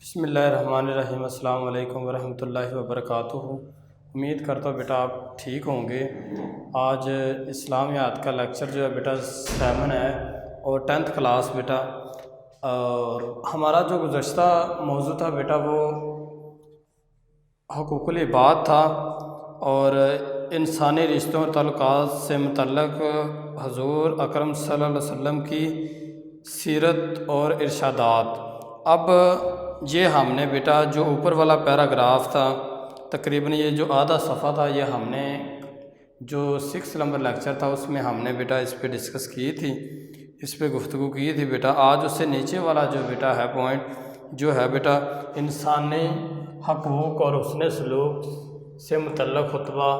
بسم اللہ الرحمن الرحیم۔ السلام علیکم ورحمۃ اللہ وبرکاتہ۔ امید کرتا ہوں بیٹا آپ ٹھیک ہوں گے۔ آج اسلامیات کا لیکچر جو ہے بیٹا 7 ہے اور 10th کلاس بیٹا، اور ہمارا جو گزشتہ موضوع تھا بیٹا وہ حقوق العباد تھا اور انسانی رشتوں اور تعلقات سے متعلق حضور اکرم صلی اللہ علیہ وسلم کی سیرت اور ارشادات۔ اب یہ ہم نے بیٹا جو اوپر والا پیراگراف تھا، تقریباً یہ جو آدھا صفحہ تھا، یہ ہم نے جو 6 نمبر لیکچر تھا اس میں ہم نے بیٹا اس پہ ڈسکس کی تھی، اس پہ گفتگو کی تھی بیٹا۔ آج اس سے نیچے والا جو بیٹا ہے پوائنٹ جو ہے بیٹا انسانی حقوق اور حسن سلوک سے متعلق خطبہ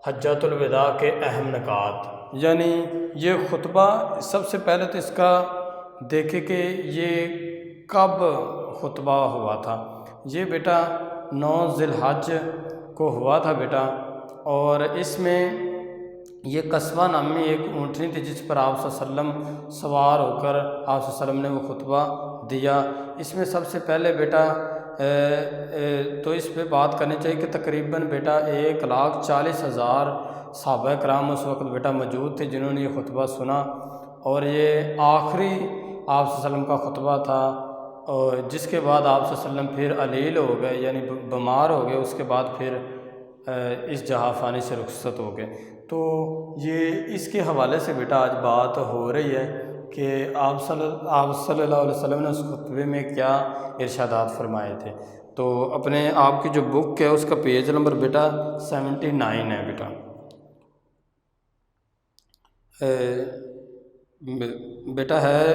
حجۃ الوداع کے اہم نکات، یعنی یہ خطبہ سب سے پہلے تو اس کا دیکھے کہ یہ کب خطبہ ہوا تھا۔ یہ بیٹا 9 ذی الحج کو ہوا تھا بیٹا، اور اس میں یہ قصبہ نامی ایک اونٹنی تھی جس پر آپ صلی اللہ علیہ وسلم سوار ہو کر آپ صلی اللہ علیہ وسلم نے وہ خطبہ دیا۔ اس میں سب سے پہلے بیٹا تو اس پہ بات کرنی چاہیے کہ تقریباً بیٹا 1,40,000 صحابہ کرام اس وقت بیٹا موجود تھے جنہوں نے یہ خطبہ سنا، اور یہ آخری آپ صلی اللہ علیہ وسلم کا خطبہ تھا، اور جس کے بعد آپ صلی اللہ علیہ وسلم پھر علیل ہو گئے، یعنی بیمار ہو گئے، اس کے بعد پھر اس جہاں فانی سے رخصت ہو گئے۔ تو یہ اس کے حوالے سے بیٹا آج بات ہو رہی ہے کہ آپ صلی اللہ علیہ وسلم نے اس خطبے میں کیا ارشادات فرمائے تھے۔ تو اپنے آپ کی جو بک ہے اس کا پیج نمبر بیٹا 79 ہے بیٹا۔ بیٹا ہے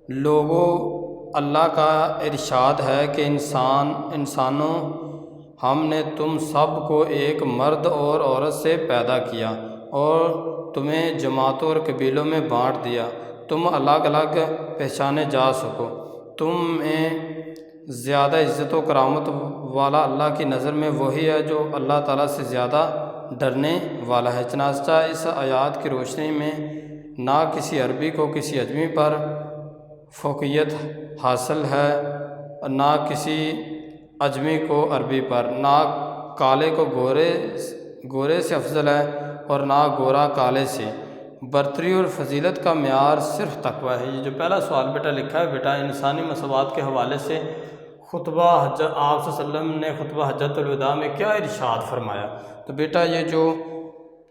لوگوں، اللہ کا ارشاد ہے کہ انسانوں ہم نے تم سب کو ایک مرد اور عورت سے پیدا کیا اور تمہیں جماعتوں اور قبیلوں میں بانٹ دیا، تم الگ الگ پہچانے جا سکو۔ تمہیں زیادہ عزت و کرامت والا اللہ کی نظر میں وہی ہے جو اللہ تعالیٰ سے زیادہ ڈرنے والا ہے۔ چنانچہ اس آیات کی روشنی میں نہ کسی عربی کو کسی اجمی پر فوقیت حاصل ہے، نہ کسی اجمی کو عربی پر، نہ کالے کو گورے سے افضل ہے اور نہ گورا کالے سے۔ برتری اور فضیلت کا معیار صرف تقوی ہے۔ یہ جو پہلا سوال بیٹا لکھا ہے بیٹا انسانی مساوات کے حوالے سے خطبہ آپ صلی اللہ علیہ وسلم نے خطبہ حجۃ الوداع میں کیا ارشاد فرمایا۔ تو بیٹا یہ جو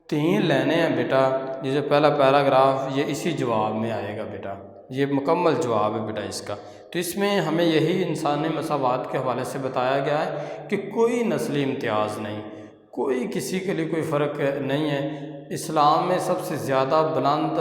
3 لائنیں ہیں بیٹا، یہ جو پہلا پیراگراف یہ اسی جواب میں آئے گا بیٹا، یہ مکمل جواب ہے بیٹا اس کا۔ تو اس میں ہمیں یہی انسانی مساوات کے حوالے سے بتایا گیا ہے کہ کوئی نسلی امتیاز نہیں، کوئی کسی کے لیے کوئی فرق نہیں ہے۔ اسلام میں سب سے زیادہ بلند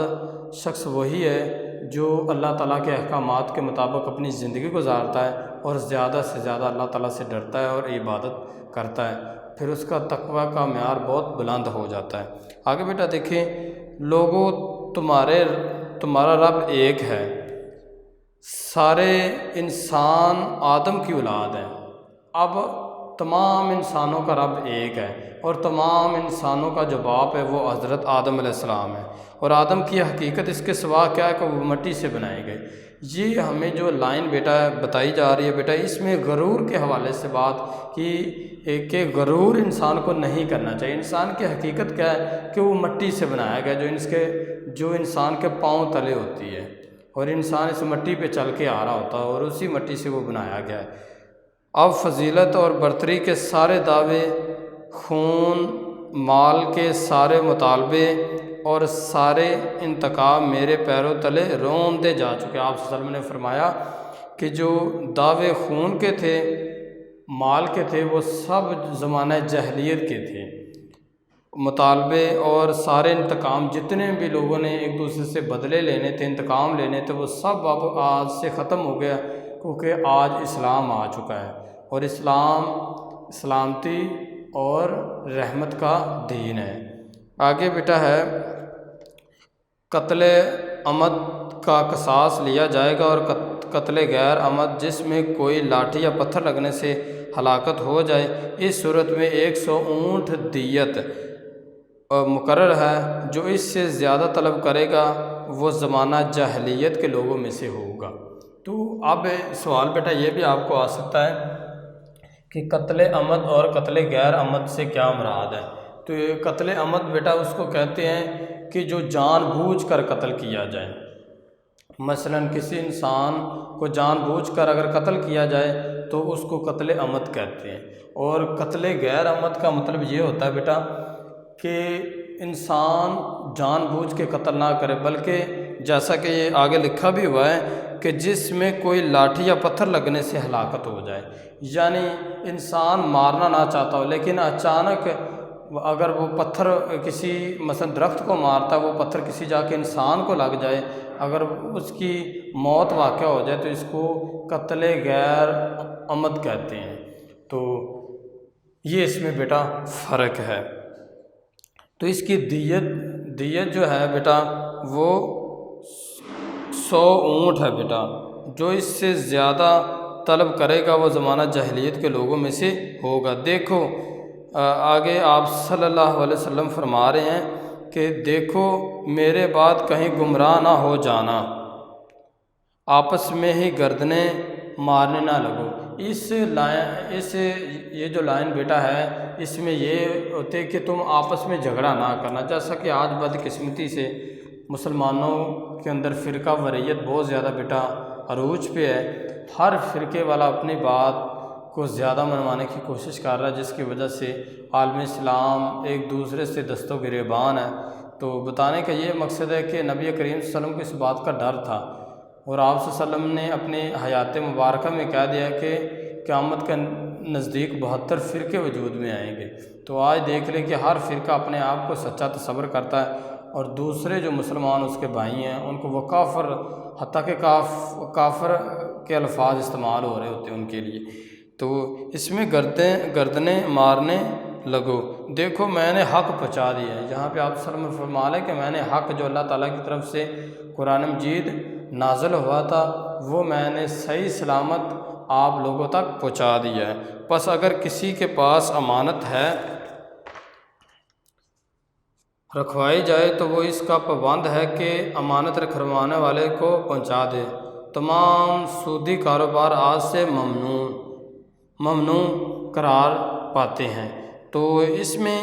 شخص وہی ہے جو اللہ تعالیٰ کے احکامات کے مطابق اپنی زندگی گزارتا ہے اور زیادہ سے زیادہ اللہ تعالیٰ سے ڈرتا ہے اور عبادت کرتا ہے، پھر اس کا تقوی کا معیار بہت بلند ہو جاتا ہے۔ آگے بیٹا دیکھیں، لوگوں تمہارا رب ایک ہے، سارے انسان آدم کی اولاد ہیں۔ اب تمام انسانوں کا رب ایک ہے اور تمام انسانوں کا جو باپ ہے وہ حضرت آدم علیہ السلام ہے، اور آدم کی حقیقت اس کے سوا کیا ہے کہ وہ مٹی سے بنائے گئے۔ یہ ہمیں جو لائن بیٹا بتائی جا رہی ہے بیٹا، اس میں غرور کے حوالے سے بات کہ غرور انسان کو نہیں کرنا چاہیے۔ انسان کی حقیقت کیا ہے کہ وہ مٹی سے بنایا گیا، جو انسان کے پاؤں تلے ہوتی ہے، اور انسان اس مٹی پہ چل کے آ رہا ہوتا ہے اور اسی مٹی سے وہ بنایا گیا ہے۔ اب فضیلت اور برتری کے سارے دعوے، خون مال کے سارے مطالبے اور سارے انتقام میرے پیروں تلے رون دے جا چکے۔ آپ صلی اللہ علیہ وسلم نے فرمایا کہ جو دعوے خون کے تھے، مال کے تھے، وہ سب زمانہ جاہلیت کے تھے۔ مطالبے اور سارے انتقام جتنے بھی لوگوں نے ایک دوسرے سے بدلے لینے تھے، انتقام لینے تھے، وہ سب اب آج سے ختم ہو گیا، کیونکہ آج اسلام آ چکا ہے، اور اسلام سلامتی اور رحمت کا دین ہے۔ آگے بیٹا ہے قتل عمد کا قصاص لیا جائے گا، اور قتل غیر عمد جس میں کوئی لاٹھی یا پتھر لگنے سے ہلاکت ہو جائے، اس صورت میں 100 اونٹ دیت مقرر ہے۔ جو اس سے زیادہ طلب کرے گا وہ زمانہ جاہلیت کے لوگوں میں سے ہوگا۔ تو اب سوال بیٹا یہ بھی آپ کو آ سکتا ہے کہ قتل عمد اور قتل غیر عمد سے کیا مراد ہے؟ تو یہ قتل عمد بیٹا اس کو کہتے ہیں کہ جو جان بوجھ کر قتل کیا جائے، مثلاً کسی انسان کو جان بوجھ کر اگر قتل کیا جائے تو اس کو قتل عمد کہتے ہیں۔ اور قتل غیر عمد کا مطلب یہ ہوتا ہے بیٹا کہ انسان جان بوجھ کے قتل نہ کرے، بلکہ جیسا کہ یہ آگے لکھا بھی ہوا ہے کہ جس میں کوئی لاٹھی یا پتھر لگنے سے ہلاکت ہو جائے، یعنی انسان مارنا نہ چاہتا ہو لیکن اچانک اگر وہ پتھر کسی مثلا درخت کو مارتا ہے، وہ پتھر کسی جا کے انسان کو لگ جائے، اگر اس کی موت واقع ہو جائے تو اس کو قتل غیر عمد کہتے ہیں۔ تو یہ اس میں بیٹا فرق ہے۔ تو اس کی دیت جو ہے بیٹا وہ 100 اونٹ ہے بیٹا، جو اس سے زیادہ طلب کرے گا وہ زمانہ جاہلیت کے لوگوں میں سے ہوگا۔ دیکھو آگے آپ صلی اللہ علیہ وسلم فرما رہے ہیں کہ دیکھو میرے بعد کہیں گمراہ نہ ہو جانا، آپس میں ہی گردنیں مارنے نہ لگو۔ یہ جو لائن بیٹا ہے اس میں یہ ہوتے کہ تم آپس میں جھگڑا نہ کرنا، جیسا کہ آج بدقسمتی سے مسلمانوں کے اندر فرقہ واریت بہت زیادہ بیٹا عروج پہ ہے۔ ہر فرقے والا اپنی بات کو زیادہ منوانے کی کوشش کر رہا ہے، جس کی وجہ سے عالم اسلام ایک دوسرے سے دست و گریبان ہے۔ تو بتانے کا یہ مقصد ہے کہ نبی کریم صلی اللہ علیہ وسلم کو اس بات کا ڈر تھا، اور آپ صلی اللہ علیہ وسلم نے اپنی حیات مبارکہ میں کہہ دیا کہ قیامت کے نزدیک 72 فرقے وجود میں آئیں گے۔ تو آج دیکھ لیں کہ ہر فرقہ اپنے آپ کو سچا تصور کرتا ہے، اور دوسرے جو مسلمان اس کے بھائی ہیں ان کو وہ کافر، حتیٰ کہ کافر کے الفاظ استعمال ہو رہے ہوتے ہیں ان کے لیے۔ تو اس میں گردنیں مارنے لگو، دیکھو میں نے حق پہنچا دیا ہے۔ یہاں پہ آپ صلی اللہ علیہ وسلم فرما لیں کہ میں نے حق جو اللہ تعالیٰ کی طرف سے قرآن مجید نازل ہوا تھا وہ میں نے صحیح سلامت آپ لوگوں تک پہنچا دیا ہے۔ پس اگر کسی کے پاس امانت ہے رکھوائی جائے تو وہ اس کا پابند ہے کہ امانت رکھوانے والے کو پہنچا دے۔ تمام سودی کاروبار آج سے ممنوع قرار پاتے ہیں۔ تو اس میں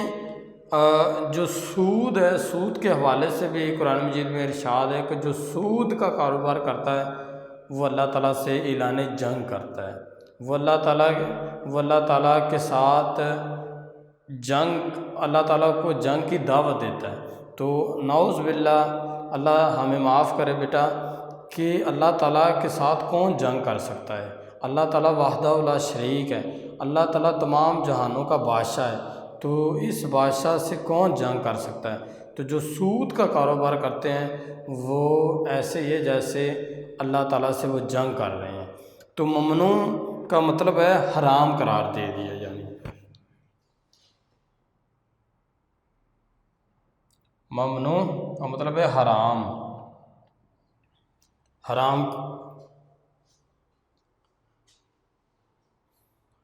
جو سود ہے، سود کے حوالے سے بھی قرآن مجید میں ارشاد ہے کہ جو سود کا کاروبار کرتا ہے وہ اللہ تعالیٰ سے اعلان جنگ کرتا ہے، وہ اللہ تعالیٰ کے ساتھ اللہ تعالیٰ کو جنگ کی دعوت دیتا ہے۔ تو نعوذ باللہ، اللہ ہمیں معاف کرے بیٹا کہ اللہ تعالیٰ کے ساتھ کون جنگ کر سکتا ہے؟ اللہ تعالیٰ وحدہ لا شریک ہے، اللہ تعالیٰ تمام جہانوں کا بادشاہ ہے، تو اس بادشاہ سے کون جنگ کر سکتا ہے؟ تو جو سود کا کاروبار کرتے ہیں وہ ایسے ہی ہے جیسے اللہ تعالیٰ سے وہ جنگ کر رہے ہیں۔ تو ممنوع کا مطلب ہے حرام قرار دے دیا، یعنی ممنوع کا مطلب ہے حرام۔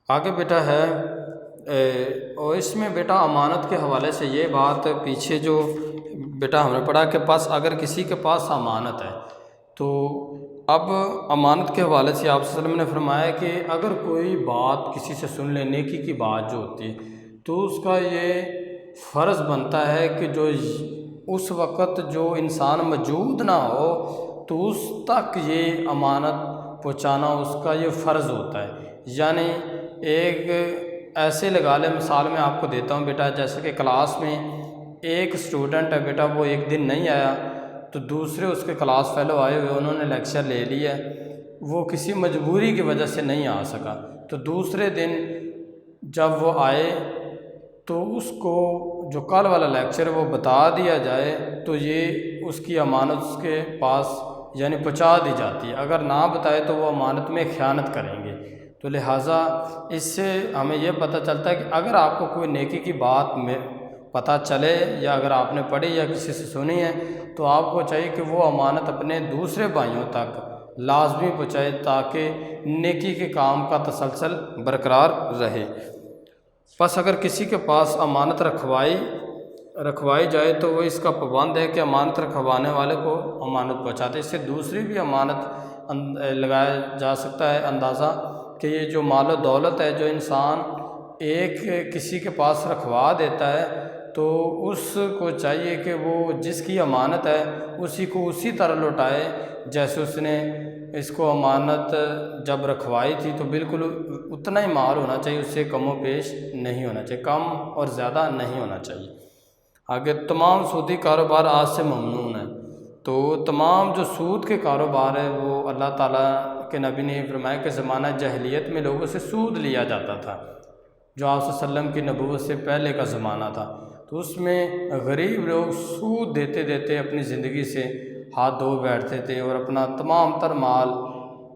آگے بیٹا ہے اور اس میں بیٹا امانت کے حوالے سے یہ بات پیچھے جو بیٹا ہم نے پڑھا کہ اگر کسی کے پاس امانت ہے تو اب امانت کے حوالے سے آپ صلی اللہ علیہ وسلم نے فرمایا کہ اگر کوئی بات کسی سے سن لے، نیکی کی بات جو ہوتی ہے، تو اس کا یہ فرض بنتا ہے کہ جو اس وقت جو انسان موجود نہ ہو تو اس تک یہ امانت پہنچانا اس کا یہ فرض ہوتا ہے۔ یعنی ایک ایسے لگا لیں، مثال میں آپ کو دیتا ہوں بیٹا، جیسے کہ کلاس میں ایک اسٹوڈنٹ ہے بیٹا، وہ ایک دن نہیں آیا تو دوسرے اس کے کلاس فیلو آئے ہوئے، انہوں نے لیکچر لے لیا، وہ کسی مجبوری کی وجہ سے نہیں آ سکا، تو دوسرے دن جب وہ آئے تو اس کو جو کل والا لیکچر وہ بتا دیا جائے تو یہ اس کی امانت اس کے پاس یعنی پہنچا دی جاتی ہے۔ اگر نہ بتائے تو وہ امانت میں خیانت کریں گے۔ تو لہٰذا اس سے ہمیں یہ پتہ چلتا ہے کہ اگر آپ کو کوئی نیکی کی بات میں پتہ چلے یا اگر آپ نے پڑھی یا کسی سے سنی ہے تو آپ کو چاہیے کہ وہ امانت اپنے دوسرے بھائیوں تک لازمی پہنچائے تاکہ نیکی کے کام کا تسلسل برقرار رہے۔ پس اگر کسی کے پاس امانت رکھوائی جائے تو وہ اس کا پابند ہے کہ امانت رکھوانے والے کو امانت پہنچاتے۔ اس سے دوسری بھی امانت لگایا جا سکتا ہے اندازہ کہ یہ جو مال و دولت ہے جو انسان ایک کسی کے پاس رکھوا دیتا ہے تو اس کو چاہیے کہ وہ جس کی امانت ہے اسی کو اسی طرح لوٹائے جیسے اس نے اس کو امانت جب رکھوائی تھی، تو بالکل اتنا ہی مال ہونا چاہیے، اس سے کم و بیش نہیں ہونا چاہیے، کم اور زیادہ نہیں ہونا چاہیے۔ آگے تمام سودی کاروبار آج سے ممنوع ہیں، تو تمام جو سود کے کاروبار ہے وہ اللہ تعالیٰ کے نبی نے فرمایا کہ زمانہ جاہلیت میں لوگوں سے سود لیا جاتا تھا، جو آپ صلی اللہ علیہ وسلم کی نبوت سے پہلے کا زمانہ تھا، تو اس میں غریب لوگ سود دیتے دیتے اپنی زندگی سے ہاتھ دھو بیٹھتے تھے اور اپنا تمام تر مال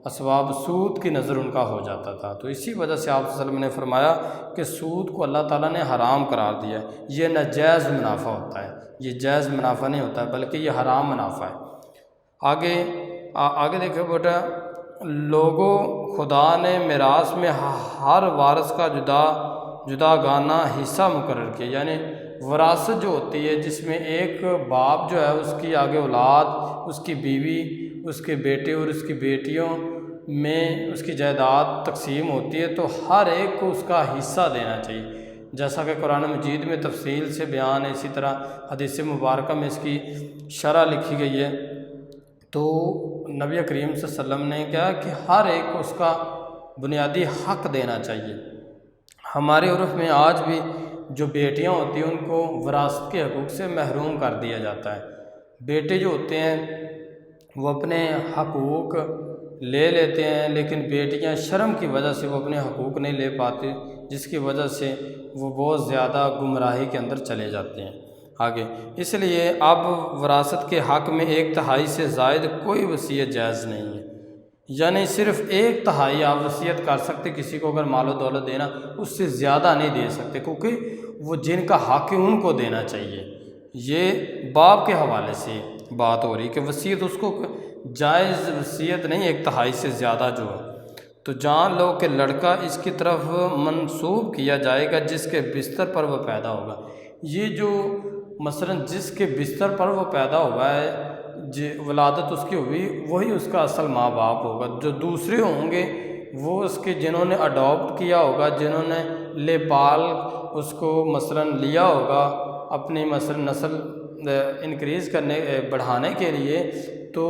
اسباب سود کی نظر ان کا ہو جاتا تھا۔ تو اسی وجہ سے آپ صلی اللہ علیہ وسلم نے فرمایا کہ سود کو اللہ تعالیٰ نے حرام قرار دیا ہے، یہ ناجائز منافع ہوتا ہے، یہ جائز منافع نہیں ہوتا ہے بلکہ یہ حرام منافع ہے۔ آگے دیکھو بیٹا، لوگوں خدا نے میراث میں ہر وارث کا جدا گانا حصہ مقرر کیا، یعنی وراثت جو ہوتی ہے جس میں ایک باپ جو ہے اس کی آگے اولاد، اس کی بیوی، اس کے بیٹے اور اس کی بیٹیوں میں اس کی جائیداد تقسیم ہوتی ہے، تو ہر ایک کو اس کا حصہ دینا چاہیے، جیسا کہ قرآن مجید میں تفصیل سے بیان ہے، اسی طرح حدیث مبارکہ میں اس کی شرح لکھی گئی ہے۔ تو نبی کریم صلی اللہ علیہ وسلم نے کہا کہ ہر ایک کو اس کا بنیادی حق دینا چاہیے۔ ہمارے عرف میں آج بھی جو بیٹیاں ہوتی ہیں ان کو وراثت کے حقوق سے محروم کر دیا جاتا ہے۔ بیٹے جو ہوتے ہیں وہ اپنے حقوق لے لیتے ہیں، لیکن بیٹیاں شرم کی وجہ سے وہ اپنے حقوق نہیں لے پاتے، جس کی وجہ سے وہ بہت زیادہ گمراہی کے اندر چلے جاتے ہیں۔ آگے اس لیے اب وراثت کے حق میں 1/3 سے زائد کوئی وصیت جائز نہیں ہے، یعنی صرف 1/3 آپ وصیت کر سکتے، کسی کو اگر مال و دولت دینا اس سے زیادہ نہیں دے سکتے، کیونکہ وہ جن کا حق ہے ان کو دینا چاہیے۔ یہ باپ کے حوالے سے بات ہو رہی کہ وصیت اس کو جائز وصیت نہیں 1/3 سے زیادہ جو ہے۔ تو جان لو کہ لڑکا اس کی طرف منسوب کیا جائے گا جس کے بستر پر وہ پیدا ہوگا۔ یہ جو مثلا جس کے بستر پر وہ پیدا ہوا ہے، ولادت اس کی ہوئی، وہی اس کا اصل ماں باپ ہوگا۔ جو دوسرے ہوں گے وہ اس کے جنہوں نے اڈاپٹ کیا ہوگا، جنہوں نے لے پال اس کو مثلا لیا ہوگا اپنی مثلا نسل انکریز بڑھانے کے لیے، تو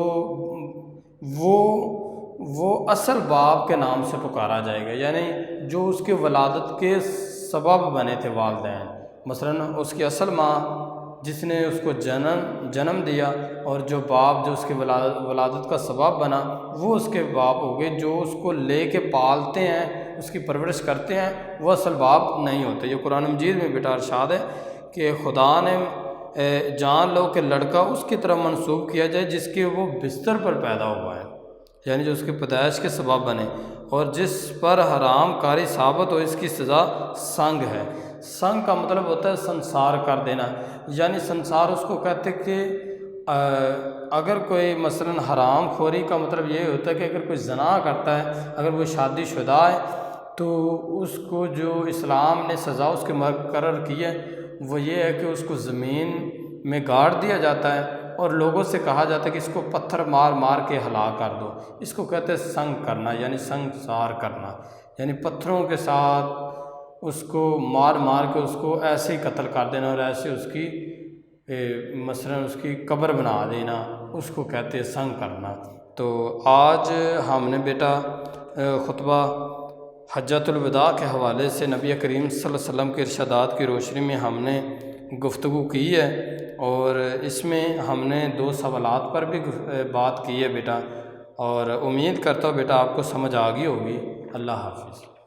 وہ اصل باپ کے نام سے پکارا جائے گا، یعنی جو اس کے ولادت کے سبب بنے تھے والدین، مثلا اس کی اصل ماں جس نے اس کو جنم دیا، اور جو باپ جو اس کی ولادت کا سبب بنا وہ اس کے باپ ہو گئے، جو اس کو لے کے پالتے ہیں، اس کی پرورش کرتے ہیں، وہ اصل باپ نہیں ہوتے۔ یہ قرآن مجید میں بیٹا ارشاد ہے کہ خدا نے جان لو کہ لڑکا اس کی طرف منسوب کیا جائے جس کے وہ بستر پر پیدا ہوا ہے، یعنی جو اس کی پیدائش کے سبب بنے، اور جس پر حرام کاری ثابت ہو اس کی سزا سنگ ہے۔ سنگ کا مطلب ہوتا ہے سنسار کر دینا، یعنی سنسار اس کو کہتے کہ اگر کوئی مثلا حرام خوری کا مطلب یہ ہوتا ہے کہ اگر کوئی زنا کرتا ہے، اگر وہ شادی شدہ ہے، تو اس کو جو اسلام نے سزا اس کے مقرر کی ہے وہ یہ ہے کہ اس کو زمین میں گاڑ دیا جاتا ہے اور لوگوں سے کہا جاتا ہے کہ اس کو پتھر مار مار کے ہلاک کر دو۔ اس کو کہتے ہیں سنگ کرنا، یعنی سنگسار کرنا، یعنی پتھروں کے ساتھ اس کو مار مار کے اس کو ایسے ہی قتل کر دینا اور ایسے اس کی مثلا اس کی قبر بنا دینا، اس کو کہتے ہیں سنگ کرنا۔ تو آج ہم نے بیٹا خطبہ حجۃ الوداع کے حوالے سے نبی کریم صلی اللہ علیہ وسلم کے ارشادات کی روشنی میں ہم نے گفتگو کی ہے، اور اس میں ہم نے 2 سوالات پر بھی بات کی ہے بیٹا، اور امید کرتا ہوں بیٹا آپ کو سمجھ آ گئی ہوگی۔ اللہ حافظ۔